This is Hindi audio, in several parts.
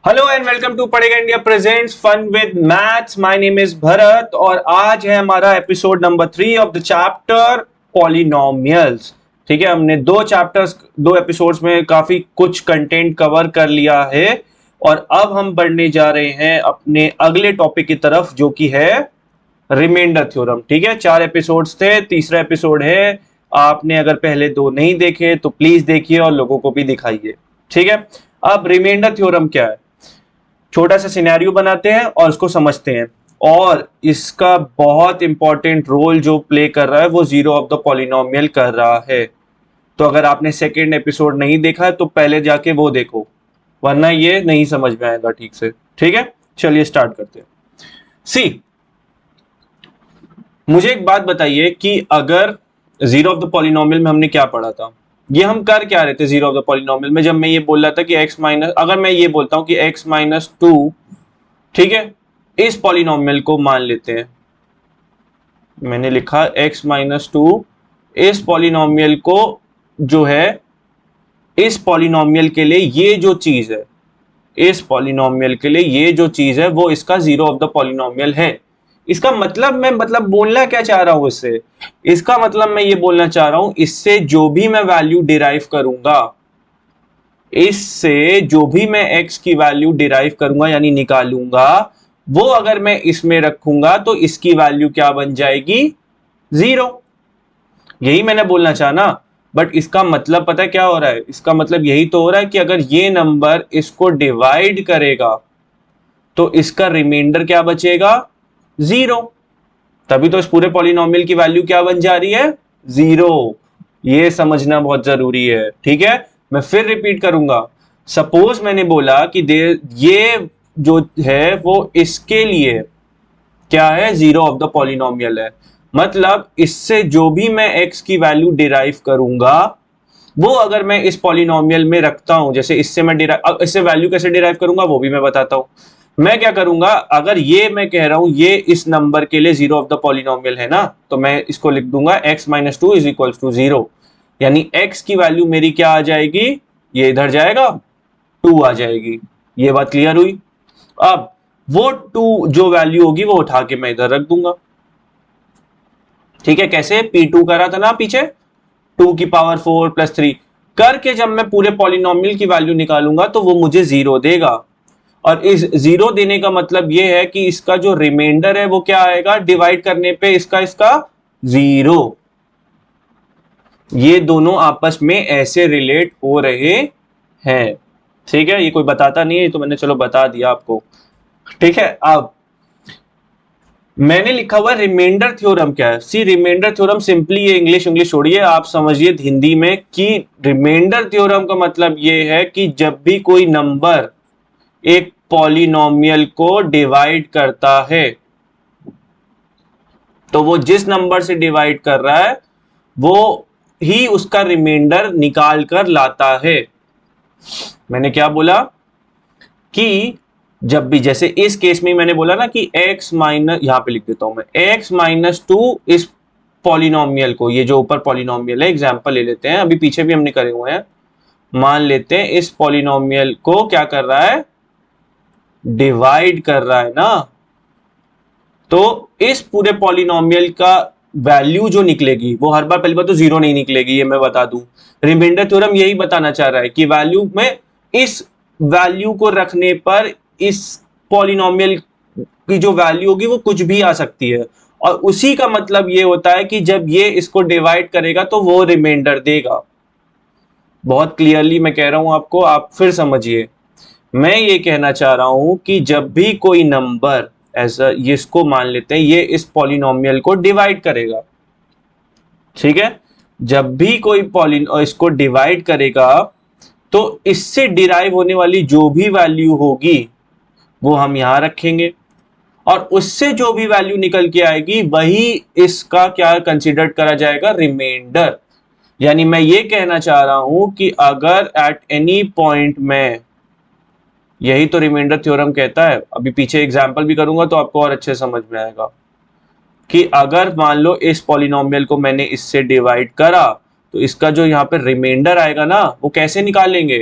Hello and welcome to Padhega India presents fun with maths. My name is Bharat और आज है हमारा episode number 3 of the chapter polynomials. ठीक है, हमने दो एपिसोड्स में काफी कुछ कंटेंट कवर कर लिया है और अब हम बढ़ने जा रहे हैं अपने अगले टॉपिक की तरफ जो कि है रिमाइंडर थ्योरम। ठीक है, 4 एपिसोड्स थे, तीसरा एपिसोड है। आपने अगर पहले 2 नहीं देखे तो प्लीज देखिए और लोगों को भी दिखाइए। ठीक है, अब रिमाइंडर थ्योरम क्या है, छोटा सा सिनेरियो बनाते हैं और उसको समझते हैं। और इसका बहुत इंपॉर्टेंट रोल जो प्ले कर रहा है वो जीरो ऑफ द पॉलिनोमियल कर रहा है। तो अगर आपने सेकेंड एपिसोड नहीं देखा तो पहले जाके वो देखो, वरना ये नहीं समझ में आएगा ठीक से। ठीक है, चलिए स्टार्ट करते हैं। सी, मुझे एक बात बताइए कि अगर जीरो ऑफ द पॉलिनोमियल में हमने क्या पढ़ा था, ये हम कर क्या रहे थे जीरो ऑफ द पॉलिनोमियल में, जब मैं ये बोल रहा था कि x माइनस, अगर मैं ये बोलता हूं कि x माइनस 2, ठीक है, इस पॉलिनोमियल को मान लेते हैं। मैंने लिखा x माइनस 2, इस पॉलिनोमियल को जो है, इस पॉलिनोमियल के लिए ये जो चीज है, इस पॉलिनोमियल के लिए ये जो चीज है वो इसका जीरो ऑफ द पॉलिनोमियल है। इसका मतलब मैं बोलना क्या चाह रहा हूं इससे, इसका मतलब मैं ये बोलना चाह रहा हूं इससे जो भी मैं वैल्यू डिराइव करूंगा, इससे जो भी मैं x की वैल्यू डिराइव करूंगा यानी निकालूंगा, वो अगर मैं इसमें रखूंगा तो इसकी वैल्यू क्या बन जाएगी, 0। यही मैंने बोलना चाहा ना। बट इसका मतलब पता है क्या हो रहा है, इसका मतलब यही तो हो रहा है कि अगर ये नंबर इसको डिवाइड करेगा तो इसका रिमाइंडर क्या बचेगा, 0। तभी तो इस पूरे पॉलिनोमियल की वैल्यू क्या बन जा रही है, 0। ये समझना बहुत जरूरी है। ठीक है, मैं फिर रिपीट करूंगा। सपोज मैंने बोला कि ये जो है वो इसके लिए क्या है, जीरो ऑफ द पॉलिनोमियल है। मतलब इससे जो भी मैं x की वैल्यू डिराइव करूंगा वो अगर मैं इस पॉलिनोमियल में रखता हूं, जैसे इससे वैल्यू कैसे डिराइव करूंगा वो भी मैं बताता हूं। मैं क्या करूंगा, अगर ये मैं कह रहा हूं ये इस नंबर के लिए जीरो ऑफ द पॉलिनोमियल है ना, तो मैं इसको लिख दूंगा x minus 2 is equal to 0। यानी x की वैल्यू मेरी क्या आ जाएगी, ये इधर जाएगा, 2 आ जाएगी। ये बात क्लियर हुई। अब वो 2 जो वैल्यू होगी वो उठा के मैं इधर रख दूंगा। ठीक है, कैसे, P2 करा था ना पीछे, 2 की पावर 4 प्लस 3 करके जब मैं पूरे पॉलिनोमियल की वैल्यू निकालूंगा तो वो मुझे 0 देगा। और इस 0 देने का मतलब ये है कि इसका जो रिमाइंडर है वो क्या आएगा, डिवाइड करने पे इसका 0। ये दोनों आपस में ऐसे रिलेट हो रहे हैं। ठीक है, ये कोई बताता नहीं है तो मैंने चलो बता दिया आपको। ठीक है, अब मैंने लिखा हुआ रिमाइंडर थ्योरम क्या है। सी, रिमाइंडर थ्योरम सिंपली, ये इंग्लिश छोड़िए, आप समझिए हिंदी में कि रिमाइंडर थ्योरम का मतलब ये है कि जब भी कोई नंबर एक पॉलिनोमियल को डिवाइड करता है तो वो जिस नंबर से डिवाइड कर रहा है वो ही उसका रिमाइंडर निकाल कर लाता है। मैंने क्या बोला कि जब भी, जैसे इस केस में मैंने बोला ना कि x माइनस, यहां पे लिख देता हूं मैं, x माइनस 2 इस पॉलिनोमियल को, ये जो ऊपर पॉलिनोमियल है, एग्जांपल ले लेते हैं, अभी पीछे भी हमने करे हुए हैं, मान लेते हैं इस पॉलिनोमियल को क्या कर रहा है, डिवाइड कर रहा है ना, तो इस पूरे पॉलिनोमियल का वैल्यू जो निकलेगी वो हर बार, पहली बात तो 0 नहीं निकलेगी, ये मैं बता दूं। रिमाइंडर थ्योरम यही बताना चाह रहा है कि वैल्यू में इस वैल्यू को रखने पर इस पॉलिनोमियल की जो वैल्यू होगी वो कुछ भी आ सकती है। और उसी का मतलब ये होता है कि जब ये इसको डिवाइड करेगा तो वो रिमाइंडर देगा। बहुत क्लियरली मैं कह रहा हूं आपको, आप फिर समझिए। मैं ये कहना चाह रहा हूं कि जब भी कोई नंबर ऐसा, ये इसको मान लेते हैं, ये इस पॉलिनोमियल को डिवाइड करेगा, ठीक है, जब भी कोई इसको डिवाइड करेगा तो इससे डिराइव होने वाली जो भी वैल्यू होगी वो हम यहां रखेंगे और उससे जो भी वैल्यू निकल के आएगी वही इसका क्या कंसीडर करा जाएगा, रिमाइंडर। यानी मैं ये कहना चाह रहा हूं कि अगर एट एनी पॉइंट में, यही तो रिमाइंडर थ्योरम कहता है, अभी पीछे एग्जांपल भी करूंगा तो आपको और अच्छे समझ में आएगा कि अगर मान लो इस पॉलिनोमियल को मैंने इससे डिवाइड करा तो इसका जो यहाँ पे रिमाइंडर आएगा ना वो कैसे निकालेंगे,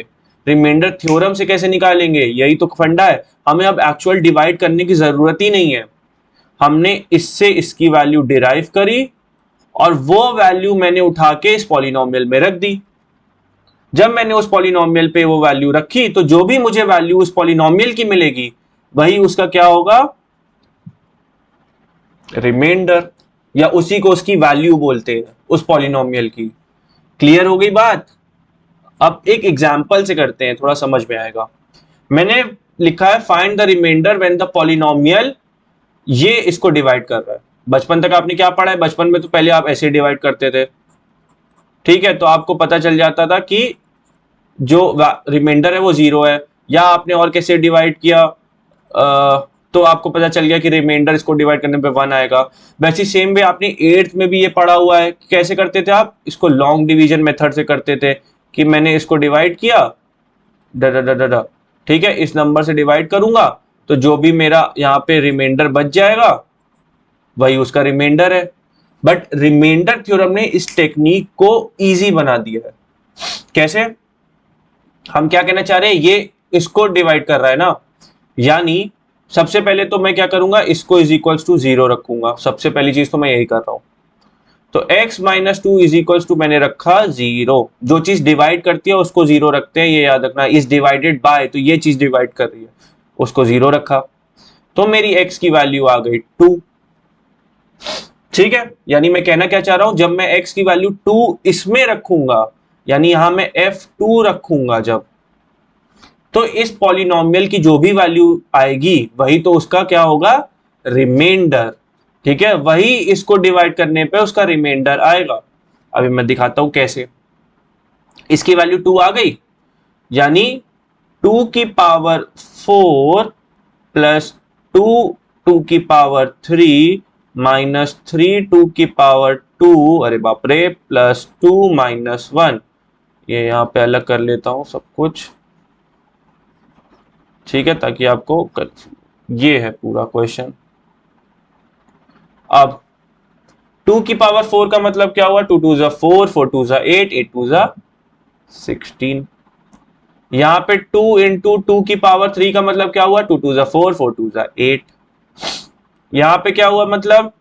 रिमाइंडर थ्योरम से कैसे निकालेंगे, यही तो फंडा है। हमें अब एक्चुअल डिवाइड करने की जरूरत ही नहीं है, हमने इससे इसकी वैल्यू डिराइव करी और वो वैल्यू मैंने उठा के इस पॉलिनोमियल में रख दी। जब मैंने उस पॉलिनोमियल पे वो वैल्यू रखी तो जो भी मुझे वैल्यू उस पॉलिनोमियल की मिलेगी वही उसका क्या होगा, रिमाइंडर, या उसी को उसकी वैल्यू बोलते हैं उस पॉलिनोमियल की। क्लियर हो गई बात। अब एक एग्जांपल से करते हैं, थोड़ा समझ में आएगा। मैंने लिखा है find the remainder when the polynomial, ये इसको डिवाइड कर रहा है। बचपन तक आपने क्या पढ़ा है, बचपन में तो पहले आप ऐसे डिवाइड करते थे, ठीक है, तो आपको पता चल जाता था कि जो रिमाइंडर है वो 0 है। या आपने और कैसे डिवाइड किया, तो आपको पता चल गया कि रिमाइंडर इसको डिवाइड करने पे 1 आएगा। वैसे सेम वे आपने 8th में भी ये पढ़ा हुआ है कि कैसे करते थे आप इसको, लॉन्ग डिवीजन मेथड से करते थे कि मैंने इसको डिवाइड किया ड, ठीक है, इस नंबर से डिवाइड करूंगा तो जो भी मेरा यहाँ पे रिमाइंडर बच जाएगा वही उसका रिमाइंडर है। बट रिमाइंडर थ्योरम ने इस टेक्निक को इजी बना दिया है। कैसे, हम क्या कहना चाह रहे हैं, ये इसको डिवाइड कर रहा है ना, यानी सबसे पहले तो मैं क्या करूंगा, इसको इज इक्वल्स टू 0 रखूंगा। सबसे पहली चीज तो मैं यही कर रहा हूं। तो x minus two is equals to मैंने रखा 0। जो चीज डिवाइड करती है उसको 0 रखते हैं, ये याद रखना। इज डिवाइडेड बाय, तो ये चीज डिवाइड कर रही है उसको 0 रखा, तो मेरी x की वैल्यू आ गई 2। ठीक है, यानी मैं कहना क्या चाह रहा हूं, जब मैं x की वैल्यू 2 इसमें रखूंगा, यानी यहां मैं f2 रखूंगा जब, तो इस पॉलिनोमियल की जो भी वैल्यू आएगी वही तो उसका क्या होगा, रिमाइंडर। ठीक है, वही इसको डिवाइड करने पे उसका रिमाइंडर आएगा। अभी मैं दिखाता हूं कैसे। इसकी वैल्यू 2 आ गई, यानी 2 की पावर 4 प्लस 2 2 की पावर 3 माइनस 3 2 की पावर 2, अरे बाप रे, प्लस 2 माइनस 1। ये यहां पे अलग कर लेता हूं सब कुछ, ठीक है, ताकि आपको ये है पूरा क्वेश्चन। अब 2 की पावर 4 का मतलब क्या हुआ, 2 2 4, 4 2 8, 8 2 16। यहां पे 2 इंटू 2 की पावर 3 का मतलब क्या हुआ, 2 2 4, 4 2 8। यहां पे क्या हुआ, मतलब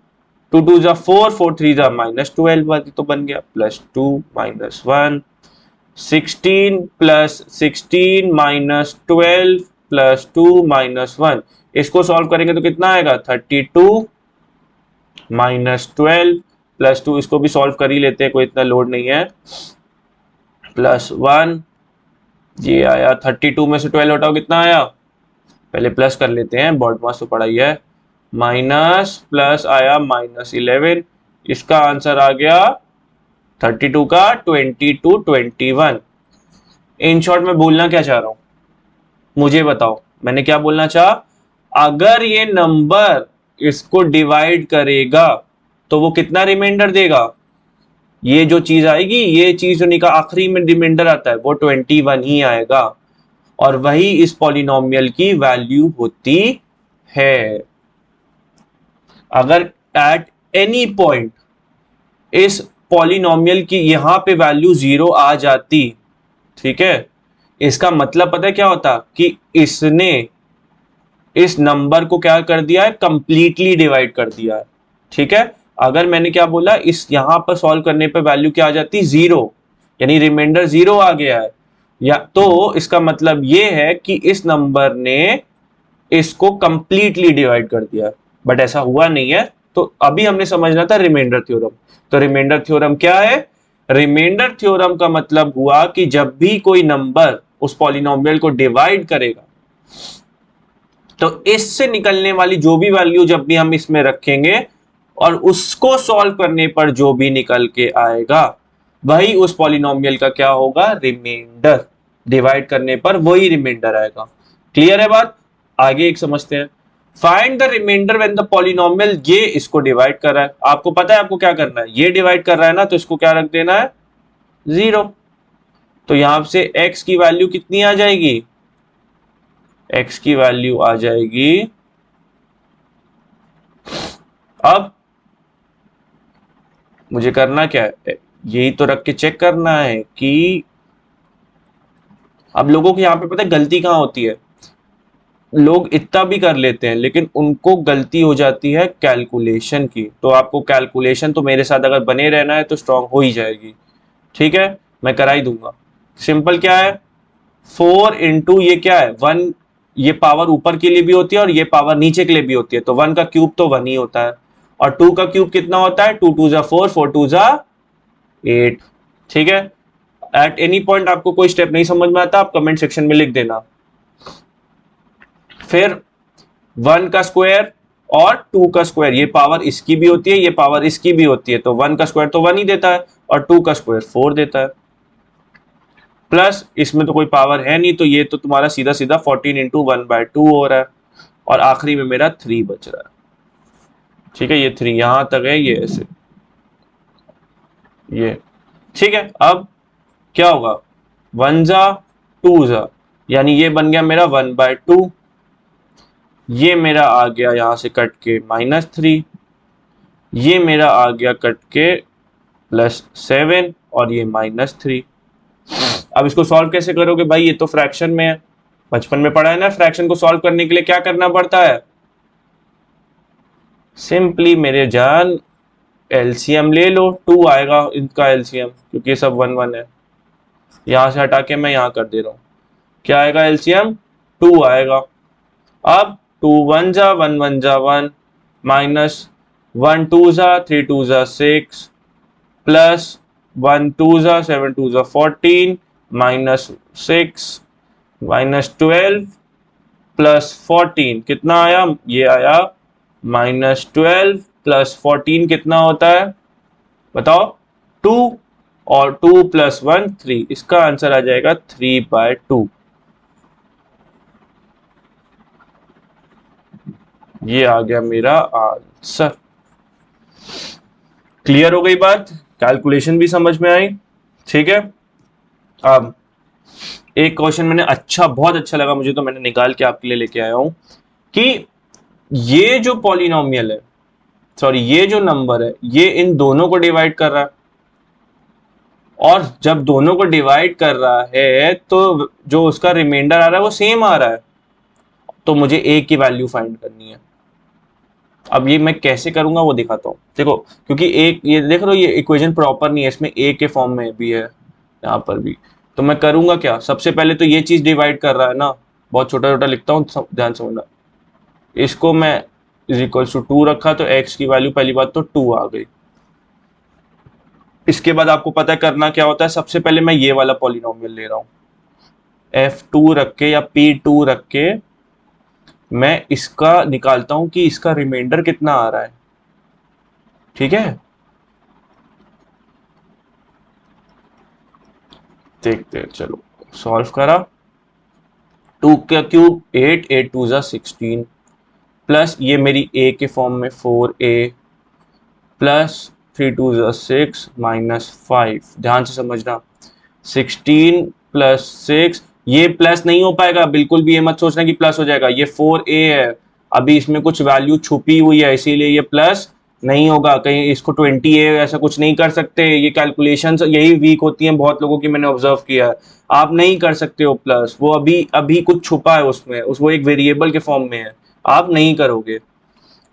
2 2 4, 4 3 माइनस 12, तो बन गया plus 2 minus 1। 16 plus 16 minus 12 plus 2 minus 1। इसको सॉल्व करेंगे तो कितना आएगा, 32 माइनस 12 प्लस 2। इसको भी सॉल्व कर ही लेते हैं, कोई इतना लोड नहीं है, प्लस 1। ये आया 32 में से 12 हटाओ, कितना आया, पहले प्लस कर लेते हैं, बोर्ड मास तो पढ़ा ही है। माइनस प्लस आया माइनस 11। इसका आंसर आ गया 32 का 22 21। इन शॉर्ट में बोलना क्या चाह रहा हूं, मुझे बताओ, मैंने क्या बोलना चाहा, अगर ये नंबर इसको डिवाइड करेगा तो वो कितना रिमाइंडर देगा, ये जो चीज आएगी, ये चीज जो निकाल आखिरी में रिमाइंडर आता है वो 21 ही आएगा, और वही इस पॉलिनोमियल की वैल्यू होती है। अगर एट एनी पॉइंट इस पॉलिनोमियल की यहां पे वैल्यू 0 आ जाती, ठीक है, इसका मतलब पता है क्या होता, कि इसने इस नंबर को क्या कर दिया है, कंप्लीटली डिवाइड कर दिया है। ठीक है, अगर मैंने क्या बोला, इस यहां पर सॉल्व करने पे वैल्यू क्या आ जाती, 0, यानी रिमाइंडर 0 आ गया है, या तो इसका मतलब ये है कि इस नंबर ने इसको कंप्लीटली डिवाइड कर दिया, बट ऐसा हुआ नहीं है। तो अभी हमने समझना था रिमाइंडर थ्योरम। तो रिमाइंडर थ्योरम क्या है, रिमाइंडर थ्योरम का मतलब हुआ कि जब भी कोई नंबर उस पॉलिनोमियल को डिवाइड करेगा तो इससे निकलने वाली जो भी वैल्यू जब भी हम इसमें रखेंगे और उसको सॉल्व करने पर जो भी निकल के आएगा वही उस पॉलिनोमियल का क्या होगा, रिमाइंडर। डिवाइड करने पर वही रिमाइंडर आएगा। क्लियर है बात, आगे एक समझते हैं। Find the remainder when the polynomial, ये इसको डिवाइड कर रहा है, आपको पता है आपको क्या करना है, ये डिवाइड कर रहा है ना, तो इसको क्या रख देना है, 0। तो यहां से x की वैल्यू कितनी आ जाएगी, x की वैल्यू आ जाएगी, अब मुझे करना क्या है, यही तो रख के चेक करना है कि अब लोगों को यहाँ पे पता है गलती कहाँ होती है, लोग इतना भी कर लेते हैं लेकिन उनको गलती हो जाती है कैलकुलेशन की। तो आपको कैलकुलेशन तो मेरे साथ अगर बने रहना है तो स्ट्रांग हो ही जाएगी, ठीक है, मैं करा ही दूंगा। सिंपल क्या है, 4 इंटू ये क्या है 1, ये पावर ऊपर के लिए भी होती है और ये पावर नीचे के लिए भी होती है, तो 1 का क्यूब तो 1 ही होता है, और 2 का क्यूब कितना होता है, 2 2 जा 4, 4 2 जा 8, ठीक है। एट एनी पॉइंट आपको कोई स्टेप नहीं समझ में आता, आप कमेंट सेक्शन में लिख देना। फिर 1 का स्क्वायर और 2 का स्क्वायर, ये पावर इसकी भी होती है, ये पावर इसकी भी होती है, तो 1 का स्क्वायर तो 1 ही देता है और 2 का स्क्वायर 4 देता है, प्लस इसमें तो कोई पावर है नहीं, तो ये तो तुम्हारा सीधा सीधा 14 इंटू 1/2 हो रहा है, और आखिरी में मेरा 3 बच रहा है, ठीक है। ये 3 यहां तक है, ये ऐसे, ये ठीक है। अब क्या होगा, 1 जा 2 जा, यानी ये बन गया मेरा 1/2, ये मेरा आ गया यहां से कट के -3, ये मेरा आ गया कट के +7, और ये -3। अब इसको सॉल्व कैसे करोगे भाई, ये तो फ्रैक्शन में है, बचपन में पढ़ा है ना, फ्रैक्शन को सॉल्व करने के लिए क्या करना पड़ता है, सिंपली मेरे जान एलसीएम ले लो, 2 आएगा इनका एलसीएम, क्योंकि ये सब 1 1 है, यहां से हटा के मैं यहां कर दे रहा हूं, क्या आएगा एलसीएम, 2 आएगा। अब 2 1 जा 1 1 जा 1, माइनस 1 2 जा 3 2 जा 6, प्लस 1 2 जा 7 2 जा 14, -6 -12 प्लस 14 कितना आया, ये आया -12 प्लस 14 कितना होता है बताओ, 2, और 2 प्लस 1 3, इसका आंसर आ जाएगा 3/2। ये आ गया मेरा आंसर। क्लियर हो गई बात, कैलकुलेशन भी समझ में आई, ठीक है। अब एक क्वेश्चन मैंने अच्छा, बहुत अच्छा लगा मुझे, तो मैंने निकाल के आपके लिए लेके आया हूं कि ये जो पॉलिनोमियल है, सॉरी ये जो नंबर है, ये इन दोनों को डिवाइड कर रहा है, और जब दोनों को डिवाइड कर रहा है तो जो उसका रिमाइंडर आ रहा है वो सेम आ रहा है, तो मुझे ए की वैल्यू फाइंड करनी है। अब ये मैं कैसे करूंगा वो दिखाता हूँ, देखो, क्योंकि एक ये देख लो, ये इक्वेशन प्रॉपर नहीं है, इसमें ए के फॉर्म में भी है यहाँ पर भी, तो मैं करूंगा क्या, सबसे पहले तो ये चीज डिवाइड कर रहा है ना, बहुत छोटा छोटा लिखता हूँ, ध्यान समझना, इसको मैं =2 रखा, तो x की वैल्यू पहली बात तो 2 आ गई। इसके बाद आपको पता करना क्या होता है, सबसे पहले मैं ये वाला पॉलिनोमियल ले रहा हूँ, f2 रख के या p2 रख के मैं इसका निकालता हूं कि इसका रिमाइंडर कितना आ रहा है, ठीक है। देखते हैं, चलो सॉल्व करा, 2 का क्यूब 8, 8 2 जा 16, प्लस ये मेरी a के फॉर्म में 4a, प्लस 3 2 जा 6 -5, ध्यान से समझना, 16 प्लस 6, ये प्लस नहीं हो पाएगा, बिल्कुल भी ये मत सोचना कि प्लस हो जाएगा, ये 4a है, अभी इसमें कुछ वैल्यू छुपी हुई है, इसीलिए ये प्लस नहीं होगा, कहीं इसको 20a ऐसा कुछ नहीं कर सकते, ये कैलकुलेशंस यही वीक होती हैं बहुत लोगों की, मैंने ऑब्जर्व किया है, आप नहीं कर सकते हो प्लस, वो अभी अभी कुछ छुपा है उसमें, वो एक वेरिएबल के फॉर्म में है, आप नहीं करोगे।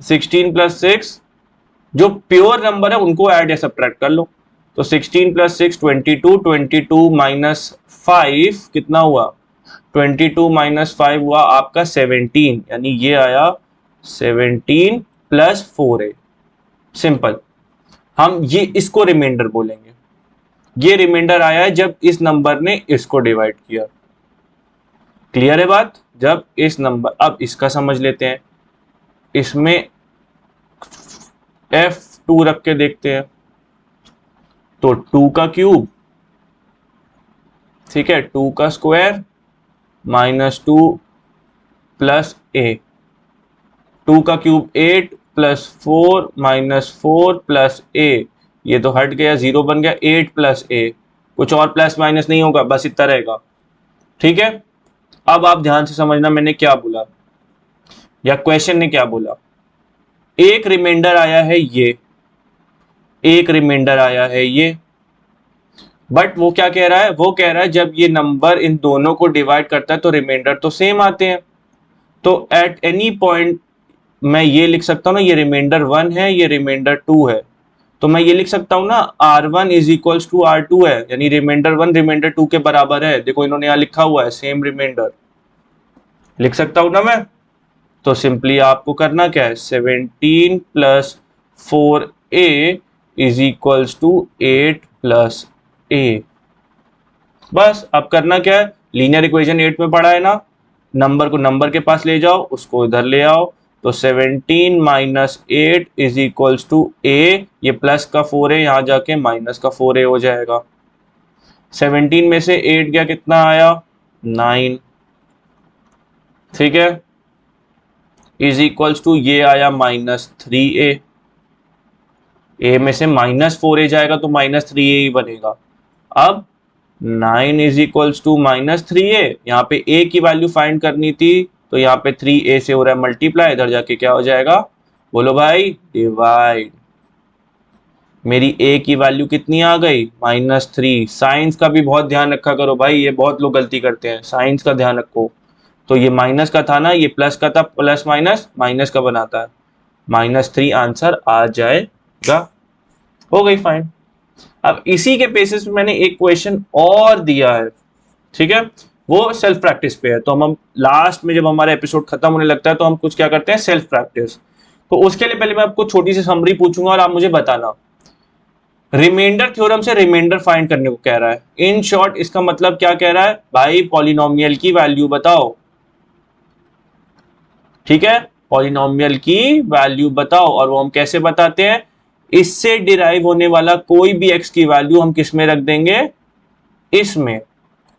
16 प्लस 6, जो प्योर नंबर है उनको ऐड या सब्ट्रैक्ट कर लो, तो 16 प्लस 6 22, 22 माइनस 5 कितना हुआ, 22 माइनस 5 हुआ आपका 17, यानी ये आया 17 प्लस 4a, सिंपल। हम ये इसको रिमाइंडर बोलेंगे, ये रिमाइंडर आया है जब इस नंबर ने इसको डिवाइड किया, क्लियर है बात, जब इस नंबर, अब इसका समझ लेते हैं, इसमें f2 रख के देखते हैं, तो 2 का क्यूब, ठीक है, 2 का स्क्वायर -2 प्लस a, 2 का क्यूब 8 प्लस 4 -4 प्लस a, ये तो हट गया, 0 बन गया, 8 प्लस a, कुछ और प्लस माइनस नहीं होगा, बस इतना रहेगा, ठीक है। अब आप ध्यान से समझना मैंने क्या बोला, या क्वेश्चन ने क्या बोला, एक रिमाइंडर आया है ये, एक रिमाइंडर आया है ये, बट वो क्या कह रहा है, वो कह रहा है जब ये नंबर इन दोनों को डिवाइड करता है तो रिमाइंडर तो सेम आते हैं। तो एट एनी पॉइंट मैं ये लिख सकता हूँ ना, ये रिमाइंडर 1 है, ये रिमाइंडर 2 है, तो मैं ये लिख सकता हूँ ना R1 is equals to R2 है, यानी रिमाइंडर 1 रिमाइंडर 2 के बराबर है। देखो इन्होंने यहाँ लिखा हुआ है सेम रिमाइंडर, लिख सकता हूँ ना मैं। तो सिंपली आपको करना क्या है, 17 plus 4a is equals to 8 plus a। बस अब करना क्या है, लीनियर इक्वेशन 8 में पढ़ा है ना, नंबर को नंबर के पास ले जाओ, उसको इधर ले आओ। तो 17 minus 8 is equals to a, ये प्लस का 4 है, यहां जाके माइनस का 4a हो जाएगा। 17 में से 8 गया, कितना आया 9, ठीक है, इज इक्वल्स टू ये आया -3a। a में से -4a जाएगा तो -3a ही बनेगा। अब 9 इज इक्वल्स टू -3a, यहाँ पे a की वैल्यू फाइंड करनी थी, तो यहाँ पे 3a से हो रहा है मल्टीप्लाई, इधर जाके क्या हो जाएगा, बोलो भाई, डिवाइड। मेरी a की वैल्यू कितनी आ गई, -3। साइंस का भी बहुत ध्यान रखा करो भाई, ये बहुत लोग गलती करते हैं, साइंस का ध्यान रखो। तो ये माइनस का था ना, ये प्लस का था, प्लस माइनस माइनस का बनाता है, -3 आंसर आ जाएगा। हो गई फाइन। अब इसी के बेसिस पे मैंने एक क्वेश्चन और दिया है, ठीक है, वो सेल्फ प्रैक्टिस पे है। तो हम लास्ट में जब हमारा एपिसोड खत्म होने लगता है तो हम कुछ क्या करते हैं, सेल्फ प्रैक्टिस। तो उसके लिए पहले मैं आपको छोटी सी समरी पूछूंगा और आप मुझे बताना। रिमाइंडर थ्योरम से रिमाइंडर फाइंड करने को कह रहा है। इन शॉर्ट इसका मतलब क्या कह रहा है भाई, पॉलिनोमियल की वैल्यू बताओ, ठीक है, पॉलिनोमियल की वैल्यू बताओ। और वो हम कैसे बताते हैं, इससे डिराइव होने वाला कोई भी x की वैल्यू हम किस में रख देंगे, इसमें,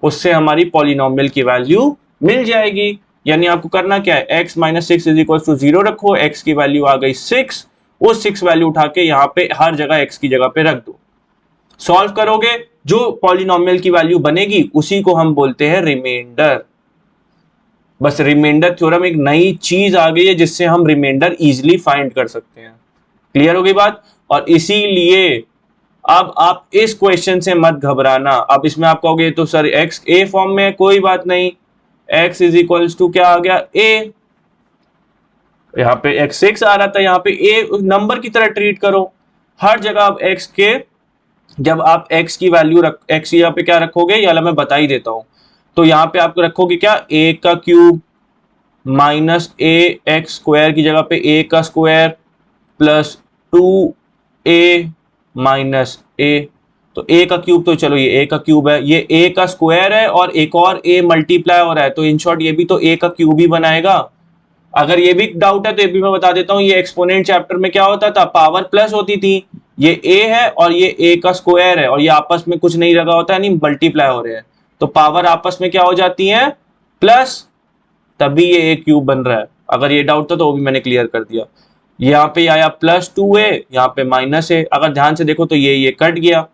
उससे हमारी पॉलिनोमियल की वैल्यू मिल जाएगी। यानी आपको करना क्या है, x minus 6 is equal to 0 रखो, x की वैल्यू आ गई 6, उस 6 वैल्यू उठा के यहाँ पे हर जगह x की जगह पे रख दो। सॉल्व करोगे, जो पॉलिनोमियल की वैल्यू बनेगी उसी को हम बोलते हैं रिमाइंडर। बस रिमाइंडर थ्योरम एक नई चीज आ गई है जिससे हम रिमाइंडर इजीली फाइंड कर सकते हैं। क्लियर हो गई बात। और इसीलिए अब आप इस क्वेश्चन से मत घबराना। अब इसमें आप कहोगे तो सर x a फॉर्म में है, कोई बात नहीं, x इज इक्वल्स टू क्या आ गया, a। यहाँ पे x 6 आ रहा था, यहाँ पे a नंबर की तरह ट्रीट करो। हर जगह आप x के, जब आप x की वैल्यू रख, x यहाँ पे क्या रखोगे, या मैं बता ही देता हूं। तो यहाँ पे आप रखोगे क्या, a का cube minus a x square की जगह पे a का square plus 2a minus a। तो a का क्यूब, तो चलो ये a का क्यूब है, ये a का स्क्वायर है और एक और a मल्टीप्लाई हो रहा है, तो इन शॉर्ट ये भी तो a का क्यूब ही बनाएगा। अगर ये भी डाउट है तो ये भी मैं बता देता हूं, ये एक्सपोनेंट चैप्टर में क्या होता था, पावर प्लस होती थी। ये a है और ये a का स्क्वायर है और ये आपस में कुछ नहीं लगा होता है, नहीं मल्टीप्लाई हो रहे हैं, तो पावर आपस में क्या हो जाती है, प्लस, तभी ये a क्यूब बन रहा है। अगर ये डाउट था तो वो भी मैंने क्लियर कर दिया। यहाँ पे आया +2a, यहाँ पे -a, अगर ध्यान से देखो तो ये कट गया,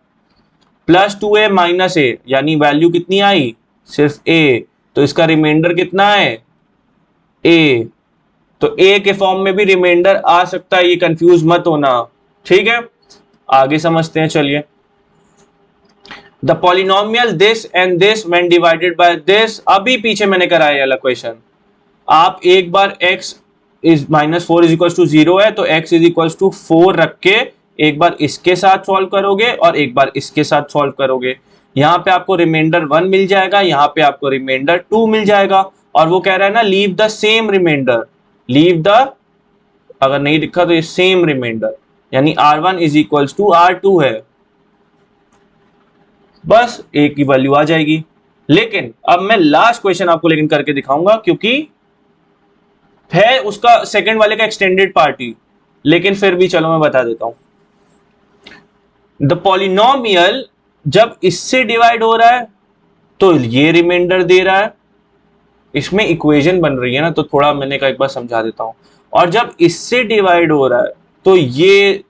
+2a माइनस a, यानी वैल्यू कितनी आई, सिर्फ a, तो इसका रिमाइंडर कितना है, a। तो a के फॉर्म में भी रिमाइंडर आ सकता है, ये कंफ्यूज मत होना, ठीक है। आगे समझते हैं, चलिए। The polynomial this and this when divided by this, अभी पीछे मैंने कराया वाला क्वेश्चन। आप एक बार x is -4 is equal to 0 है, तो x इज इक्वल टू 4 रख के एक बार इसके साथ सॉल्व करोगे और एक बार इसके साथ सॉल्व करोगे। यहाँ पे आपको रिमाइंडर 1 मिल जाएगा, यहाँ पे आपको रिमाइंडर 2 मिल जाएगा। और वो कह रहा है ना, leave the same remainder, leave the, अगर नहीं लिखा तो ये सेम रिमाइंडर, यानी R1 is equal to R2 है। बस a की वैल्यू आ जाएगी। लेकिन अब मैं लास्ट क्वेश्चन आपको लेकिन करके दिखाऊंगा, क्योंकि है उसका सेकंड वाले का एक्सटेंडेड पार्टी, लेकिन फिर भी चलो मैं बता देता हूं। द पॉलिनोमियल जब इससे डिवाइड हो रहा है तो ये रिमाइंडर दे रहा है, इसमें इक्वेशन बन रही है ना, तो थोड़ा मैंने कहा एक बार समझा देता हूं। और जब इससे डिवाइड हो रहा है तो ये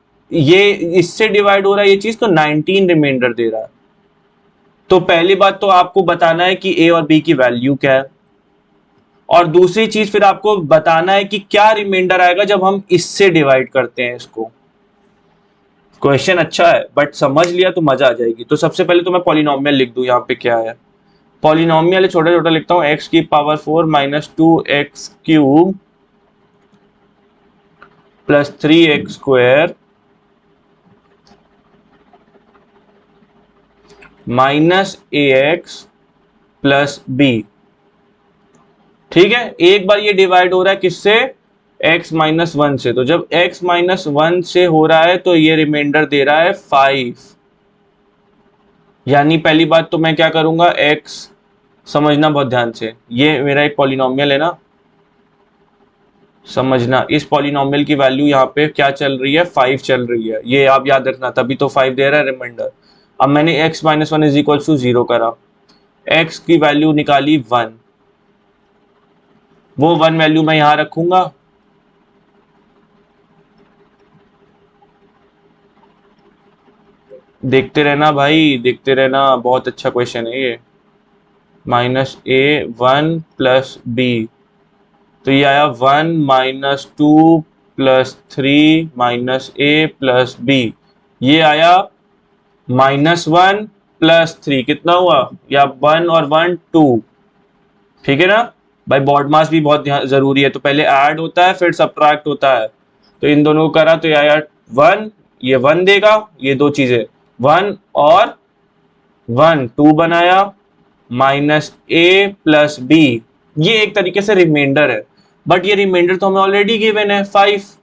इससे डिवाइड हो रहा है ये चीज, तो 19 रिमाइंडर दे रहा है। तो पहली बात तो आपको बताना है कि a और b की वैल्यू क्या है, और दूसरी चीज फिर आपको बताना है कि क्या रिमाइंडर आएगा जब हम इससे डिवाइड करते हैं इसको। क्वेश्चन अच्छा है बट समझ लिया तो मजा आ जाएगी। तो सबसे पहले तो मैं पॉलिनोमियल लिख दूं, यहाँ पे क्या है पॉलिनोमियल, छोटा छोटा लिखता हूँ, एक्स की power 4 minus 2x³ plus 3x² minus ax plus b। ठीक है, एक बार ये डिवाइड हो रहा है किससे, x माइनस 1 से। तो जब x माइनस 1 से हो रहा है तो ये रिमाइंडर दे रहा है 5। यानी पहली बात तो मैं क्या करूंगा, x समझना बहुत ध्यान से, ये मेरा एक पॉलिनोमियल है ना, समझना इस पॉलिनोमियल की वैल्यू यहाँ पे क्या चल रही है, 5 चल रही है, ये आप याद रखना, तभी तो 5 दे रहा है रिमाइंडर। अब मैंने x minus 1 is equal to 0 करा, x की वैल्यू निकाली 1, वो 1 वैल्यू मैं यहां रखूंगा, देखते रहना भाई, देखते रहना, बहुत अच्छा क्वेश्चन है ये। माइनस a 1 प्लस b, तो ये आया 1 minus 2 plus 3 minus a plus b, ये आया -1 प्लस 3, कितना हुआ, या 1 और 1 2। ठीक है ना भाई, बॉड मास भी बहुत जरूरी है, तो पहले ऐड होता है फिर सब्ट्रैक्ट होता है। तो इन दोनों को करा तो ये आया 1, ये 1 देगा, ये दो चीजें 1 और 1 2 बनाया, माइनस a प्लस b, ये एक तरीके से रिमाइंडर है, बट ये रिमाइंडर तो हमें ऑलरेडी गिवन है 5।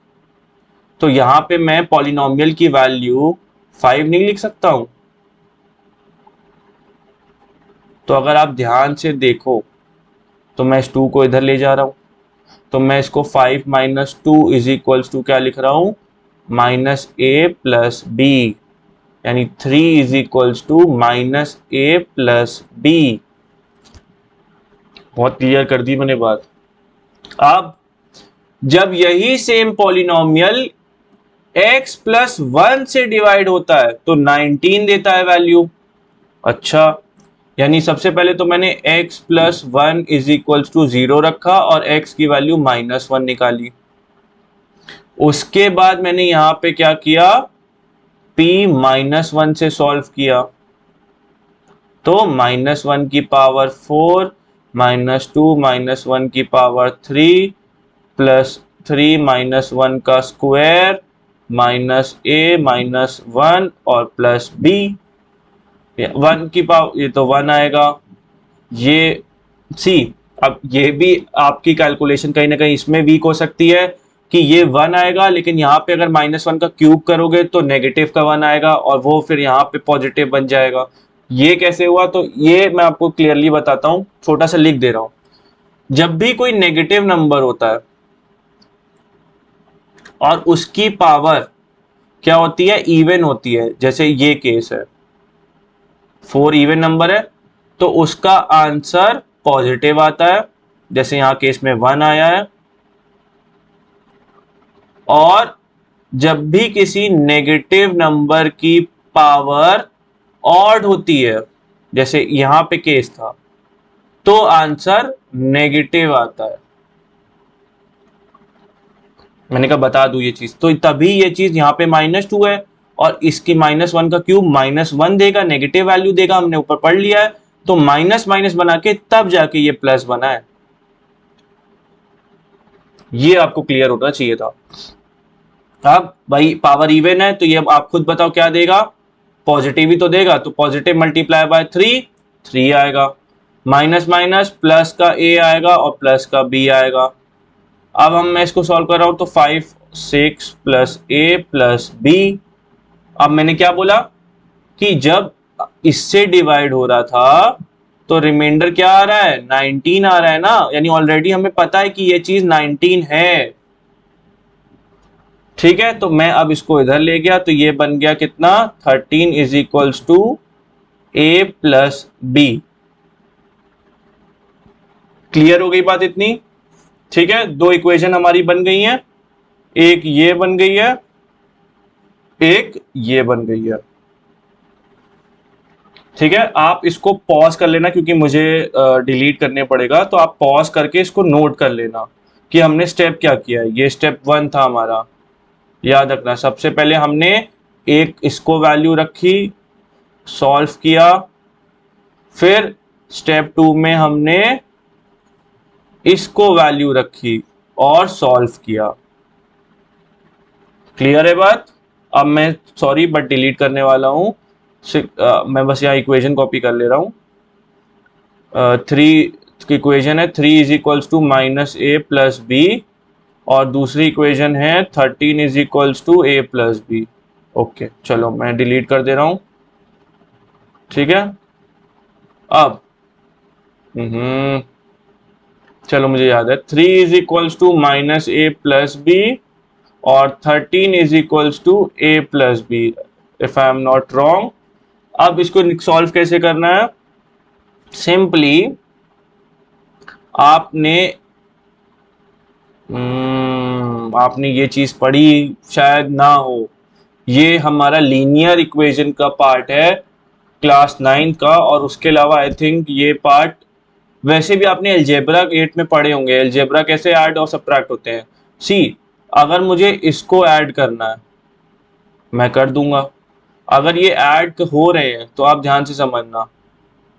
तो यहां पे मैं पॉलिनोमियल की वैल्यू 5 नहीं लिख सकता हूं। तो अगर आप ध्यान से देखो तो मैं इस 2 को इधर ले जा रहा हूं, तो मैं इसको 5 माइनस 2 इज इक्वल्स टू क्या लिख रहा हूं, माइनस a प्लस b, यानी 3 is equals to minus a plus b। बहुत क्लियर कर दी मैंने बात। अब जब यही सेम पॉलिनोमियल x प्लस 1 से डिवाइड होता है तो 19 देता है वैल्यू। अच्छा, यानी सबसे पहले तो मैंने x plus 1 is equals to 0 रखा और x की वैल्यू -1 निकाली। उसके बाद मैंने यहां पे क्या किया, p -1 से सॉल्व किया, तो -1 की पावर 4 -2 -1 की पावर 3 प्लस 3 -1 का स्क्वायर माइनस a -1 और प्लस b, 1 की पावर, ये तो 1 आएगा, ये सी। अब ये भी आपकी कैलकुलेशन कहीं ना कहीं इसमें वीक हो सकती है कि ये 1 आएगा, लेकिन यहाँ पे अगर -1 का क्यूब करोगे तो नेगेटिव का 1 आएगा और वो फिर यहाँ पे पॉजिटिव बन जाएगा। ये कैसे हुआ, तो ये मैं आपको क्लियरली बताता हूँ, छोटा सा लिख दे रहा हूं। जब भी कोई नेगेटिव नंबर होता है और उसकी पावर क्या होती है, इवन होती है, जैसे ये केस है 4 इवन नंबर है तो उसका आंसर पॉजिटिव आता है, जैसे यहां केस में 1 आया है। और जब भी किसी नेगेटिव नंबर की पावर ऑड होती है, जैसे यहां पे केस था, तो आंसर नेगेटिव आता है। मैंने कहा बता दूं ये चीज, तो तभी ये चीज यहाँ पे -2 है और इसकी -1 का क्यूब -1 देगा, नेगेटिव वैल्यू देगा, हमने ऊपर पढ़ लिया है। तो माइनस माइनस बना के तब जाके ये प्लस बना है, ये आपको क्लियर होना चाहिए था। अब भाई पावर इवन है तो ये अब आप खुद बताओ क्या देगा, पॉजिटिव ही तो देगा, तो पॉजिटिव मल्टीप्लाई बाय 3 आएगा, माइनस माइनस प्लस का a आएगा और प्लस का b आएगा। अब मैं इसको सॉल्व कर रहा हूं तो 5 6 प्लस a प्लस b। अब मैंने क्या बोला कि जब इससे डिवाइड हो रहा था तो रिमाइंडर क्या आ रहा है, 19 आ रहा है ना, यानी ऑलरेडी हमें पता है कि ये चीज 19 है। ठीक है, तो मैं अब इसको इधर ले गया तो ये बन गया कितना, 13 is equals to a plus b। Clear हो गई बात इतनी। ठीक है, दो इक्वेशन हमारी बन गई हैं, एक ये बन गई है, एक ये बन गई है। ठीक है, आप इसको पॉज कर लेना क्योंकि मुझे डिलीट करने पड़ेगा, तो आप पॉज करके इसको नोट कर लेना कि हमने स्टेप क्या किया है। ये स्टेप 1 था हमारा, याद रखना। सबसे पहले हमने एक इसको वैल्यू रखी, सॉल्व किया, फिर स्टेप 2 में हमने इसको वैल्यू रखी और सॉल्व किया। क्लियर है बात? अब मैं सॉरी बट डिलीट करने वाला हूं, मैं बस यहाँ इक्वेशन कॉपी कर ले रहा हूं। 3 की इक्वेशन है 3 is equals to minus a plus b, और दूसरी इक्वेशन है 13 is equals to a plus b. Okay, चलो मैं डिलीट कर दे रहा हूं। ठीक है, अब चलो मुझे याद है 3 is equals to minus a plus b और 13 is equals to a plus b, if I am not wrong. अब इसको सॉल्व कैसे करना है? सिंपली आपने ये चीज पढ़ी शायद ना हो, ये हमारा लीनियर इक्वेशन का पार्ट है क्लास 9 का, और उसके अलावा आई थिंक ये पार्ट वैसे भी आपने अलजेब्रा 8 में पढ़े होंगे, अलजेब्रा कैसे ऐड और सब्ट्रैक्ट होते हैं। सी, अगर मुझे इसको ऐड करना है मैं कर दूंगा, अगर ये ऐड हो रहे हैं तो आप ध्यान से समझना,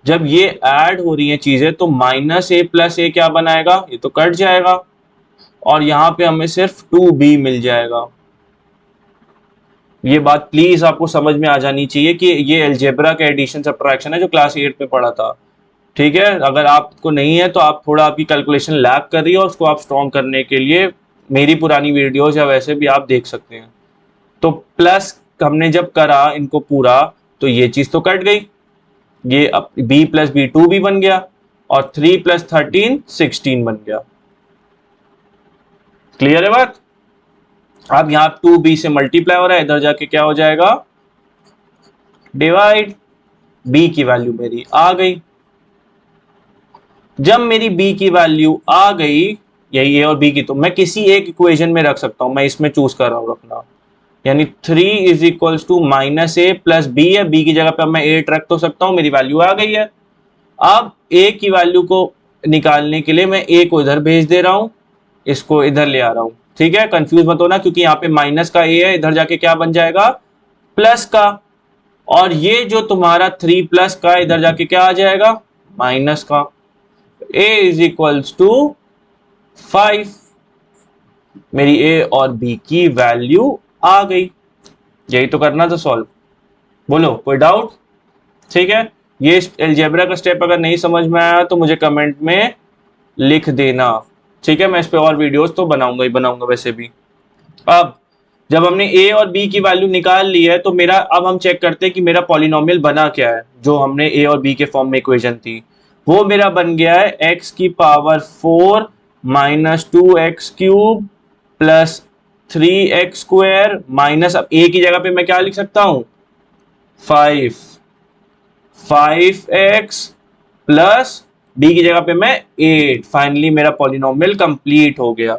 जब ये ऐड हो रही हैं चीजें तो माइनस ए प्लस ए क्या बनाएगा, ये तो कट जाएगा और यहाँ पे हमें सिर्फ 2b मिल जाएगा। ये बात प्लीज आपको समझ में आ जानी चाहिए कि ये अलजेब्रा का एडिशन सब्ट्रैक्शन है जो क्लास 8 में पढ़ा था। ठीक है, अगर आपको नहीं है तो आप थोड़ा, आपकी कैलकुलेशन लैग कर रही है और उसको आप स्ट्रॉन्ग करने के लिए मेरी पुरानी वीडियोस या वैसे भी आप देख सकते हैं। तो प्लस हमने जब करा इनको पूरा तो ये चीज तो कट गई, ये अब b प्लस बी 2b बन गया और 3 प्लस 13 16 बन गया। क्लियर है बात? अब यहां 2b से मल्टीप्लाई हो रहा है, इधर जाके क्या हो जाएगा, डिवाइड। b की वैल्यू मेरी आ गई। जब मेरी b की वैल्यू आ गई, यही a और b की, तो मैं किसी एक इक्वेशन में रख सकता हूं, मैं इसमें चूज कर रहा हूं रखना, यानी 3 is equals to minus a plus b है, b की जगह पे मैं 8 रख तो सकता हूं, मेरी वैल्यू आ गई है। अब a की वैल्यू को निकालने के लिए मैं a को इधर भेज दे रहा हूं, इसको इधर ले आ रहा हूं। ठीक है, कंफ्यूज मत होना, क्योंकि यहाँ पे माइनस का a है, इधर जाके क्या बन जाएगा, प्लस का, और ये जो तुम्हारा 3 प्लस का इधर जाके क्या आ जाएगा, माइनस का। a इज इक्वल्स टू 5, मेरी a और b की वैल्यू आ गई। यही तो करना था सॉल्व, बोलो कोई डाउट? ठीक है, ये अलजेब्रा का स्टेप अगर नहीं समझ में आया तो मुझे कमेंट में लिख देना। ठीक है, मैं इस पे और वीडियोस तो बनाऊंगा ही बनाऊंगा वैसे भी। अब जब हमने a और b की वैल्यू निकाल ली है तो मेरा, अब हम चेक करते हैं कि मेरा पॉलिनोमियल बना क्या है। जो हमने a और b के फॉर्म में इक्वेशन थी वो मेरा बन गया है x की power 4 minus 2x cube plus 3x square minus, अब a की जगह पे मैं क्या लिख सकता हूं, 5x प्लस b की जगह पे मैं 8। फाइनली मेरा पॉलिनोमियल कंप्लीट हो गया।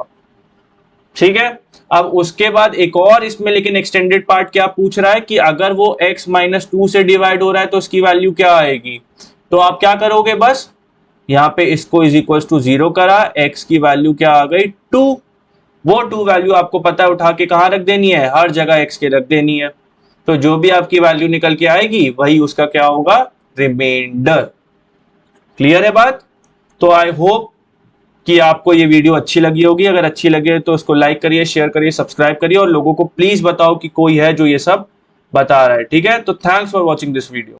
ठीक है, अब उसके बाद एक और इसमें लेकिन एक्सटेंडेड पार्ट क्या पूछ रहा है कि अगर वो x माइनस 2 से डिवाइड हो रहा है तो उसकी वैल्यू क्या आएगी। तो आप क्या करोगे, बस यहाँ पे इसको इज इक्वल टू 0 करा, x की वैल्यू क्या आ गई 2, वो 2 वैल्यू आपको पता है उठा के कहाँ रख देनी है, हर जगह x के रख देनी है। तो जो भी आपकी वैल्यू निकल के आएगी वही उसका क्या होगा, रिमाइंडर। क्लियर है बात? तो आई होप कि आपको ये वीडियो अच्छी लगी होगी। अगर अच्छी लगे तो इसको लाइक करिए, शेयर करिए, सब्सक्राइब करिए और लोगों को प्लीज बताओ कि कोई है जो ये सब बता रहा है। ठीक है, तो thanks for watching this video.